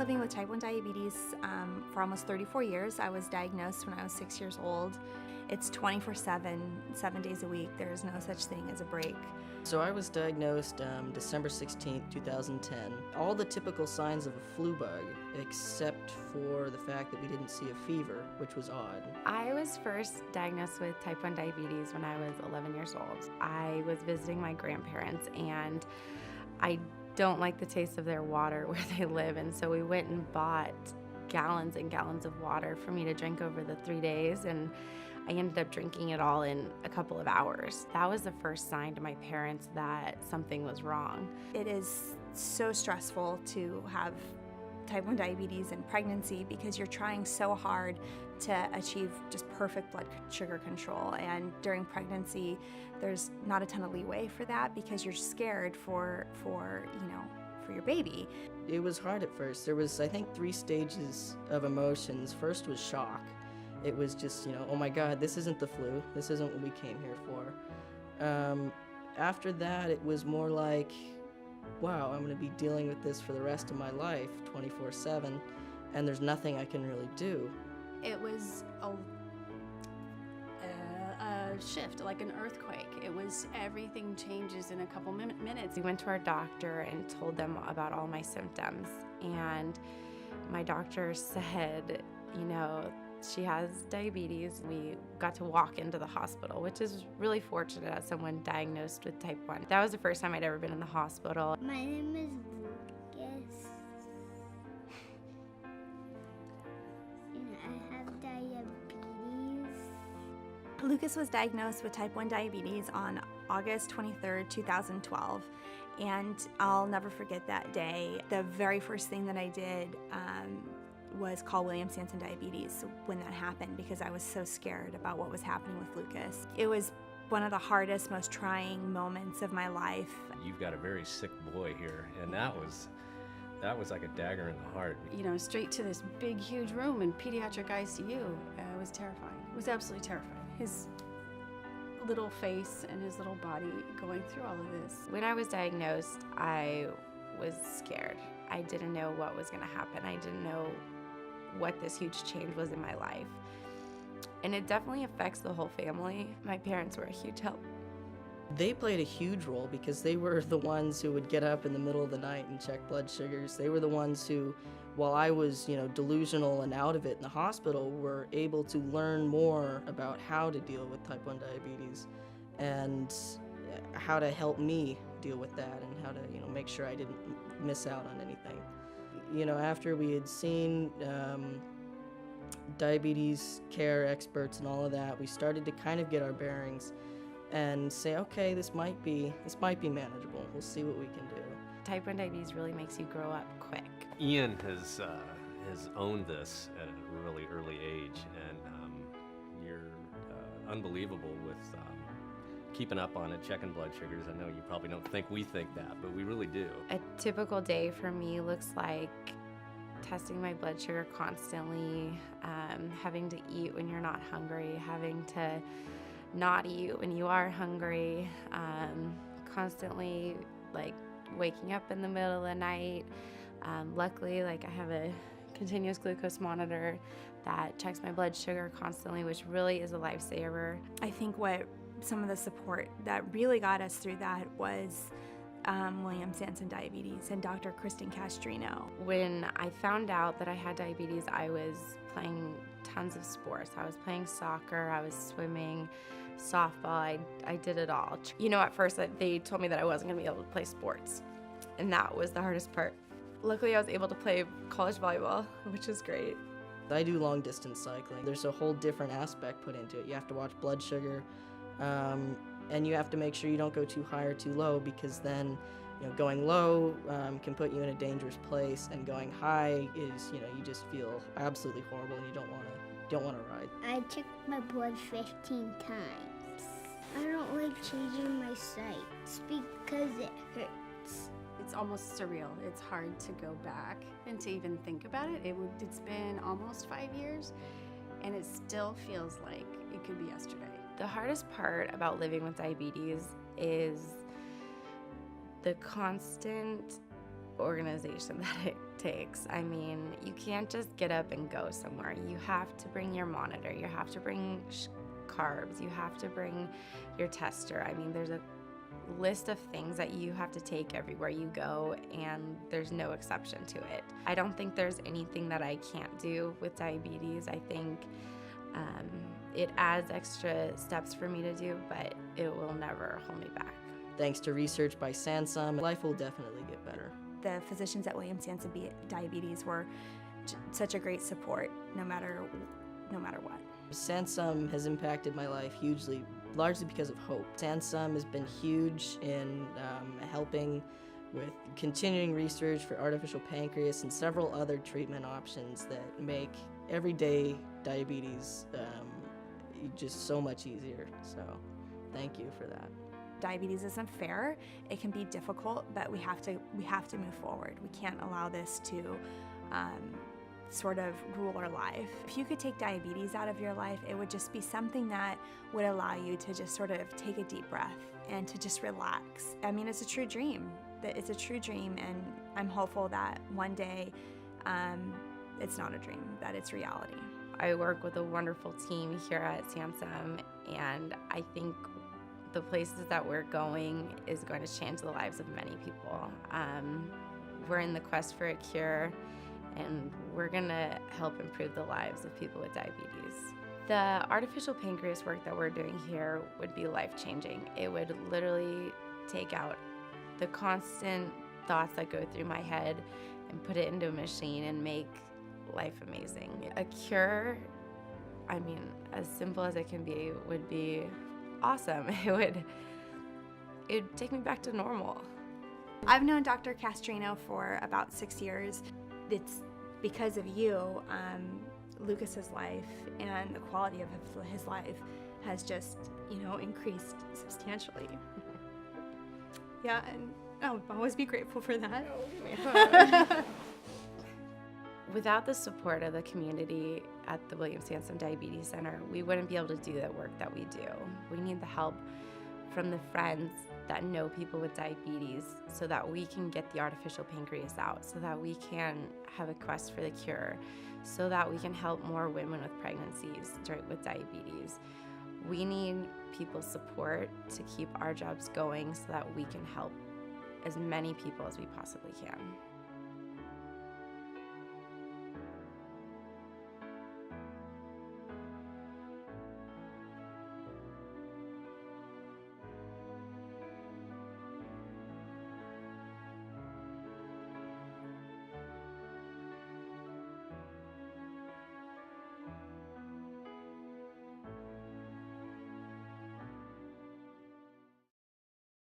living with type 1 diabetes for almost 34 years. I was diagnosed when I was 6 years old. It's 24/7, 7 days a week. There is no such thing as a break. So I was diagnosed December 16th, 2010. All the typical signs of a flu bug, except for the fact that we didn't see a fever, which was odd. I was first diagnosed with type 1 diabetes when I was 11 years old. I was visiting my grandparents, and I don't like the taste of their water where they live, and so we went and bought gallons and gallons of water for me to drink over the 3 days, and I ended up drinking it all in a couple of hours. That was the first sign to my parents that something was wrong. It is so stressful to have type 1 diabetes and pregnancy because you're trying so hard to achieve just perfect blood sugar control. And during pregnancy, there's not a ton of leeway for that because you're scared for your baby. It was hard at first. There was, I think, 3 stages of emotions. First was shock. It was just, oh my God, this isn't the flu. This isn't what we came here for. After that, it was more like, wow, I'm going to be dealing with this for the rest of my life, 24/7, and there's nothing I can really do. It was a shift, like an earthquake. It was everything changes in a couple minutes. We went to our doctor and told them about all my symptoms, and my doctor said, she has diabetes. We got to walk into the hospital, which is really fortunate as someone diagnosed with type 1. That was the first time I'd ever been in the hospital. My name is Lucas. And I have diabetes. Lucas was diagnosed with type 1 diabetes on August 23rd, 2012. And I'll never forget that day. The very first thing that I did was call Sansum Diabetes when that happened because I was so scared about what was happening with Lucas. It was one of the hardest, most trying moments of my life. You've got a very sick boy here, and that was like a dagger in the heart. Straight to this big, huge room in pediatric ICU. It was terrifying. It was absolutely terrifying. His little face and his little body going through all of this. When I was diagnosed, I was scared. I didn't know what was going to happen. I didn't know what this huge change was in my life. And it definitely affects the whole family. My parents were a huge help. They played a huge role because they were the ones who would get up in the middle of the night and check blood sugars. They were the ones who, while I was, delusional and out of it in the hospital, were able to learn more about how to deal with type 1 diabetes and how to help me deal with that and how to, make sure I didn't miss out on anything. After we had seen diabetes care experts and all of that, we started to kind of get our bearings and say, okay, this might be manageable. We'll see what we can do. Type 1 diabetes really makes you grow up quick. Ian has owned this at a really early age, and you're unbelievable with keeping up on it, checking blood sugars. I know you probably don't think we think that, but we really do. A typical day for me looks like testing my blood sugar constantly, having to eat when you're not hungry, having to not eat when you are hungry, constantly waking up in the middle of the night. Luckily, I have a continuous glucose monitor that checks my blood sugar constantly, which really is a lifesaver. I think what some of the support that really got us through that was Sansum Diabetes and Dr. Kristen Castrino. When I found out that I had diabetes, I was playing tons of sports. I was playing soccer, I was swimming, softball, I did it all. At first they told me that I wasn't going to be able to play sports, and that was the hardest part. Luckily, I was able to play college volleyball, which was great. I do long distance cycling. There's a whole different aspect put into it. You have to watch blood sugar, and you have to make sure you don't go too high or too low, because then going low can put you in a dangerous place, and going high is you just feel absolutely horrible and you don't want to ride. I checked my blood 15 times. I don't like changing my sites because it hurts. It's almost surreal. It's hard to go back and to even think about it. It's been almost 5 years, and it still feels like it could be yesterday. The hardest part about living with diabetes is the constant organization that it takes. I mean, you can't just get up and go somewhere. You have to bring your monitor, you have to bring carbs, you have to bring your tester. I mean, there's a list of things that you have to take everywhere you go, and there's no exception to it. I don't think there's anything that I can't do with diabetes. I think it adds extra steps for me to do, but it will never hold me back. Thanks to research by Sansum, life will definitely get better. The physicians at William Sansum Diabetes were such a great support, no matter what. Sansum has impacted my life hugely, largely because of hope. Sansum has been huge in helping with continuing research for artificial pancreas and several other treatment options that make everyday diabetes just so much easier. So thank you for that. Diabetes isn't fair. It can be difficult, but we have to move forward. We can't allow this to sort of rule our life. If you could take diabetes out of your life, it would just be something that would allow you to just sort of take a deep breath and to just relax. I mean, it's a true dream. It's a true dream, and I'm hopeful that one day it's not a dream, that it's reality. I work with a wonderful team here at Sansum, and I think the places that we're going is going to change the lives of many people. We're in the quest for a cure, and we're going to help improve the lives of people with diabetes. The artificial pancreas work that we're doing here would be life-changing. It would literally take out the constant thoughts that go through my head and put it into a machine and make life amazing. A cure, I mean, as simple as it can be, would be awesome. It'd take me back to normal. I've known Dr. Castrino for about 6 years. It's because of you, Lucas's life and the quality of his life has just, increased substantially. Yeah, and I'll always be grateful for that. Without the support of the community at the William Sansum Diabetes Center, we wouldn't be able to do the work that we do. We need the help from the friends that know people with diabetes so that we can get the artificial pancreas out, so that we can have a quest for the cure, so that we can help more women with pregnancies with diabetes. We need people's support to keep our jobs going so that we can help as many people as we possibly can.